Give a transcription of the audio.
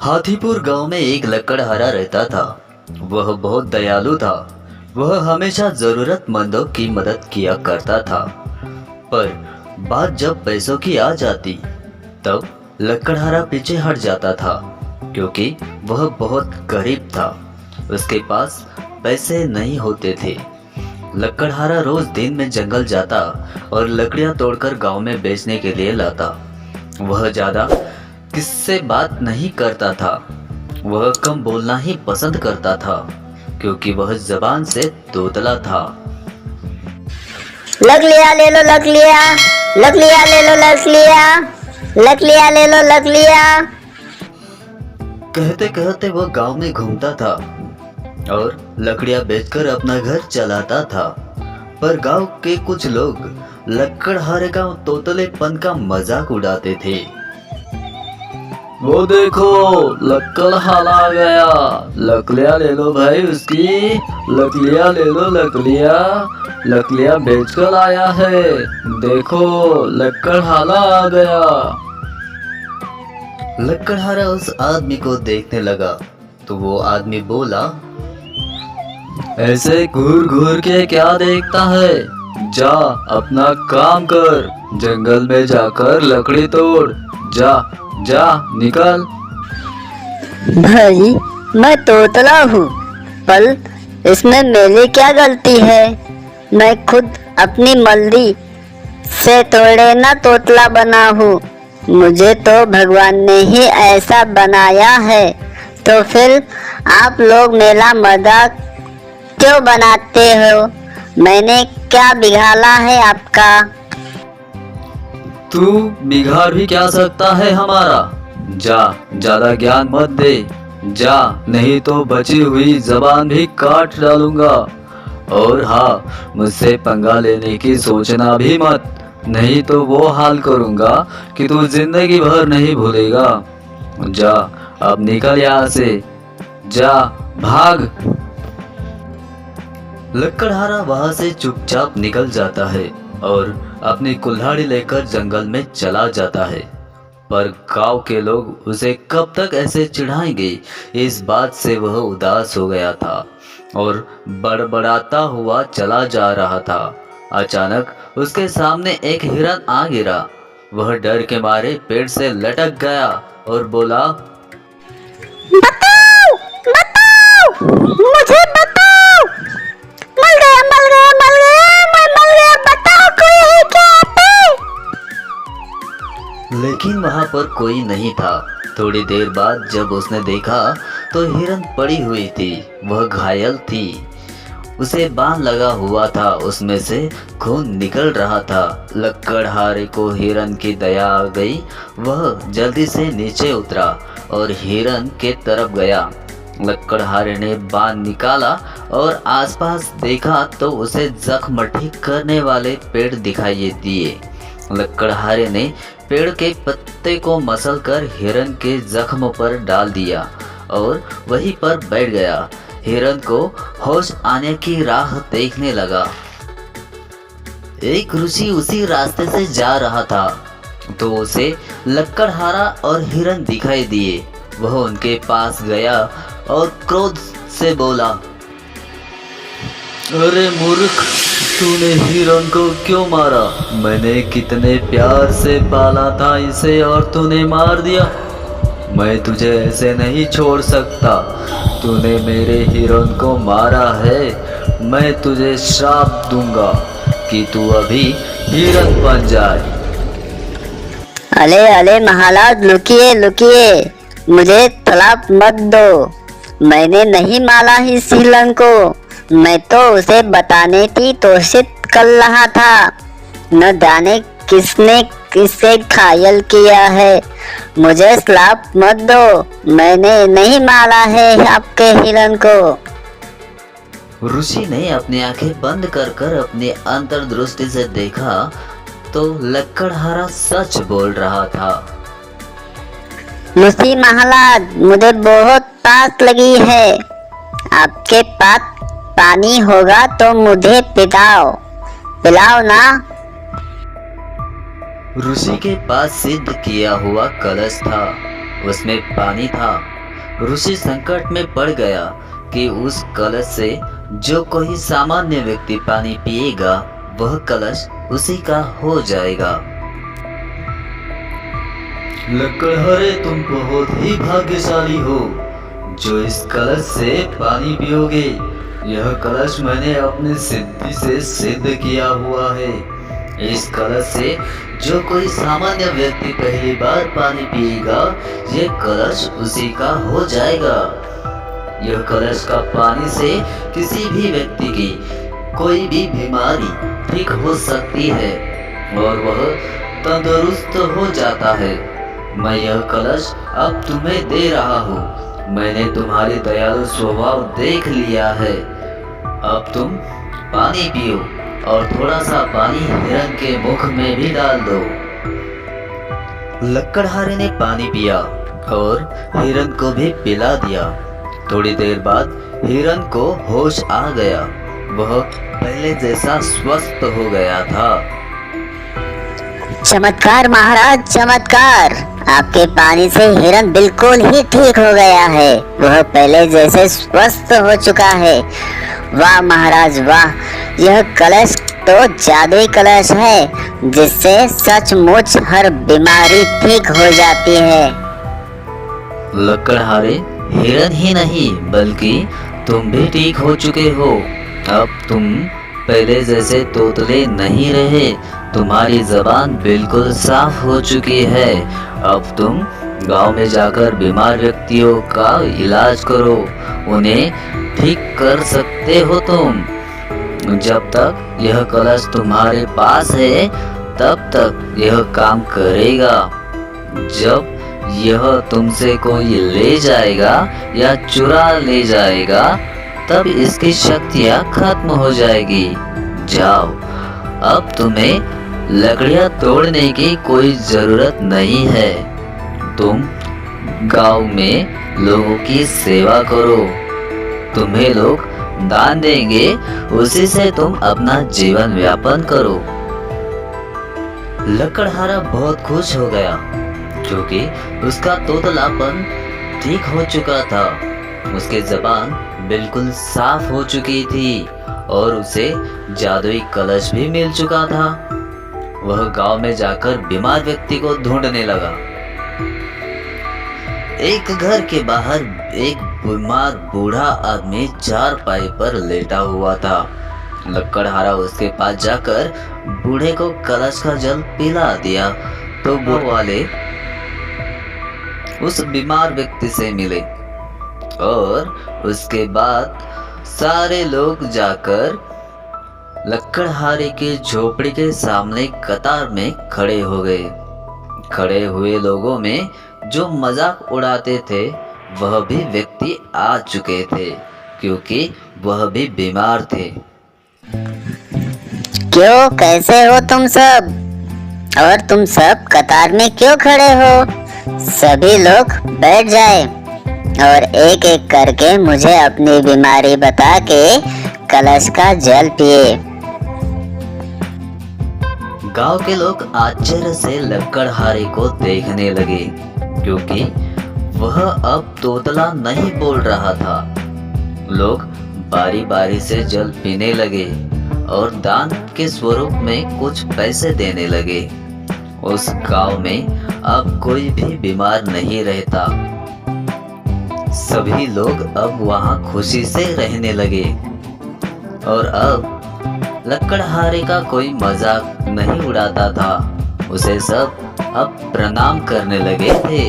हाथीपुर गांव में एक लकड़हारा रहता था। वह बहुत दयालु था। वह हमेशा जरूरतमंदों की मदद किया करता था। पर बात जब पैसों की आ जाती तब लकड़हारा पीछे हट जाता था, क्योंकि वह बहुत गरीब था। उसके पास पैसे नहीं होते थे। लकड़हारा रोज दिन में जंगल जाता और लकड़ियां तोड़कर गांव में बेचने के लिए लाता। वह ज्यादा किससे बात नहीं करता था। वह कम बोलना ही पसंद करता था, क्योंकि वह जबान से तोतला था। लग लिया ले लो, लग लिया, लग लिया ले लो, लग लिया, लग लिया ले लो, लग लिया। कहते कहते वह गांव में घूमता था और लकड़ियां बेचकर अपना घर चलाता था। पर गांव के कुछ लोग लकड़हारे का तोतलेपन का मजाक उड़ाते थे। वो देखो, लकड़हारा आ गया, लकड़ियां ले लो भाई उसकी, लकड़ियां ले लो, लकड़ियां बेचकर आया है, देखो लकड़हारा आ गया। लकड़हारा उस आदमी को देखने लगा तो वो आदमी बोला, ऐसे घूर घूर के क्या देखता है, जा अपना काम कर, जंगल में जाकर लकड़ी तोड़, जा जा निकल। भाई मैं तोतला हूँ, पर इसमें मेरी क्या गलती है? मैं खुद अपनी मर्जी से थोड़े ना तोतला बना हूँ। मुझे तो भगवान ने ही ऐसा बनाया है, तो फिर आप लोग मेरा मजाक क्यों बनाते हो? मैंने क्या बिगाड़ा है आपका? तू बिगाड़ भी क्या सकता है हमारा? जा, ज्यादा ज्ञान मत दे, जा, नहीं तो बची हुई जबान भी काट डालूंगा। और हाँ, मुझसे पंगा लेने की सोचना भी मत, नहीं तो वो हाल करूंगा कि तू जिंदगी भर नहीं भूलेगा। जा, अब निकल यहाँ से, जा, भाग। लकड़हारा वहां से चुपचाप निकल जाता है और अपनी कुल्हाड़ी लेकर जंगल में चला जाता है। पर गांव के लोग उसे कब तक ऐसे चिढ़ाएंगे, इस बात से वह उदास हो गया था और बड़बड़ाता हुआ चला जा रहा था। अचानक उसके सामने एक हिरन आ गिरा। वह डर के मारे पेड़ से लटक गया और बोला, बताओ, बताओ, मुझे बताओ। मर गया, मर गया, मर गया, मैं मर गया, बताओ कोई है क्या यहाँ पे? लेकिन वहां पर कोई नहीं था। थोड़ी देर बाद जब उसने देखा तो हिरन पड़ी हुई थी। वह घायल थी, उसे बाण लगा हुआ था, उसमें से खून निकल रहा था। लकड़हारे को हिरन की दया आ गई। वह जल्दी से नीचे उतरा और हिरन के तरफ गया। लकड़हारे ने बाण निकाला और आसपास देखा तो उसे जख्म ठीक करने वाले पेड़ दिखाई दिए। लकड़हारे ने पेड़ के पत्ते को मसलकर हिरन के जख्म पर डाल दिया और वहीं पर बैठ गया। हिरन को होश आने की राह देखने लगा। एक ऋषि उसी रास्ते से जा रहा था तो उसे लकड़हारा और हिरन दिखाई दिए। वह उनके पास गया और क्रोध से बोला, अरे मूर्ख, तूने हिरन को क्यों मारा? मैंने कितने प्यार से पाला था इसे और तूने मार दिया। मैं तुझे ऐसे नहीं छोड़ सकता। तूने मेरे हिरन को मारा है, मैं तुझे श्राप दूंगा कि तू अभी हिरन बन जाए। अरे अरे महाराज, लुकिए लुकिए, मुझे तलाक मत दो। मैंने नहीं मारा इस हिरन को, मैं तो उसे बताने की कोशिश कर रहा था। न जाने किसने इसे घायल किया है। मुझे श्राप मत दो, मैंने नहीं मारा है आपके हिरन को। ऋषि ने अपनी आंखें बंद कर कर अपनी अंतर्दृष्टि से देखा तो लकड़हारा सच बोल रहा था। ऋषि महाराज, मुझे बहुत प्यास लगी है। आपके पास पानी होगा तो मुझे पिलाओ, पिलाओ ना। ऋषि के पास सिद्ध किया हुआ कलश था। उसमें पानी था। ऋषि संकट में पड़ गया कि उस कलश से जो कोई सामान्य व्यक्ति पानी पिएगा वह कलश उसी का हो जाएगा। लकड़हारे, तुम बहुत ही भाग्यशाली हो जो इस कलश से पानी पियोगे। यह कलश मैंने अपनी सिद्धि से सिद्ध किया हुआ है। इस कलश से जो कोई सामान्य व्यक्ति पहली बार पानी पिएगा ये कलश उसी का हो जाएगा। यह कलश का पानी से किसी भी व्यक्ति की कोई भी बीमारी ठीक हो सकती है और वह तंदुरुस्त हो जाता है। मैं यह कलश अब तुम्हें दे रहा हूँ। मैंने तुम्हारी दयालु स्वभाव देख लिया है। अब तुम पानी पियो और थोड़ा सा पानी हिरन के मुख में भी डाल दो। लकड़हारे ने पानी पिया और हिरन को भी पिला दिया। थोड़ी देर बाद हिरन को होश आ गया। वह पहले जैसा स्वस्थ हो गया था। चमत्कार महाराज, चमत्कार! आपके पानी से हिरन बिल्कुल ही ठीक हो गया है। वह पहले जैसे स्वस्थ हो चुका है। वाह महाराज वाह! यह कलश तो जादुई कलश है जिससे सचमुच हर बीमारी ठीक हो जाती है। लकड़हारे, हिरन ही नहीं बल्कि तुम भी ठीक हो चुके हो। अब तुम पहले जैसे तोतले नहीं रहे। तुम्हारी जबान बिल्कुल साफ हो चुकी है। अब तुम गांव में जाकर बीमार व्यक्तियों का इलाज करो। उन्हें ठीक कर सकते हो तुम। जब तक यह कलश तुम्हारे पास है तब तक यह काम करेगा। जब यह तुमसे कोई ले जाएगा या चुरा ले जाएगा तब इसकी शक्तियाँ खत्म हो जाएगी। जाओ, अब तुम्हें लकड़ियाँ तोड़ने की कोई जरूरत नहीं है। तुम गांव में लोगों की सेवा करो। तुम्हें लोग दान देंगे, उसी से तुम अपना जीवन यापन करो। लकड़हारा बहुत खुश हो गया क्योंकि उसका तोतलापन ठीक हो चुका था। उसकी जबान बिल्कुल साफ हो चुकी थी और उसे जादुई कलश भी मिल चुका था। वह गांव में जाकर बीमार व्यक्ति को ढूंढने लगा। एक घर के बाहर एक बीमार बूढ़ा आदमी चारपाई पर लेटा हुआ था। लकड़हारा उसके पास जाकर बूढ़े को कलश का जल पिला दिया तो वो वाले उस बीमार व्यक्ति से मिले और उसके बाद सारे लोग जाकर लकड़हारे के झोपड़ी के सामने कतार में खड़े हो गए। खड़े हुए लोगों में जो मजाक उड़ाते थे वह भी व्यक्ति आ चुके थे क्योंकि वह भी बीमार थे। क्यों, कैसे हो तुम सब? और तुम सब कतार में क्यों खड़े हो? सभी लोग बैठ जाए और एक एक करके मुझे अपनी बीमारी बता के कलश का जल पिए। गांव के लोग आश्चर्य से लकड़हारे को देखने लगे क्योंकि वह अब तोतला नहीं बोल रहा था। लोग बारी बारी से जल पीने लगे और दान के स्वरूप में कुछ पैसे देने लगे। उस गांव में अब कोई भी बीमार नहीं रहता। सभी लोग अब वहां खुशी से रहने लगे और अब लकड़हारे का कोई मजाक नहीं उड़ाता था। उसे सब अब प्रणाम करने लगे थे।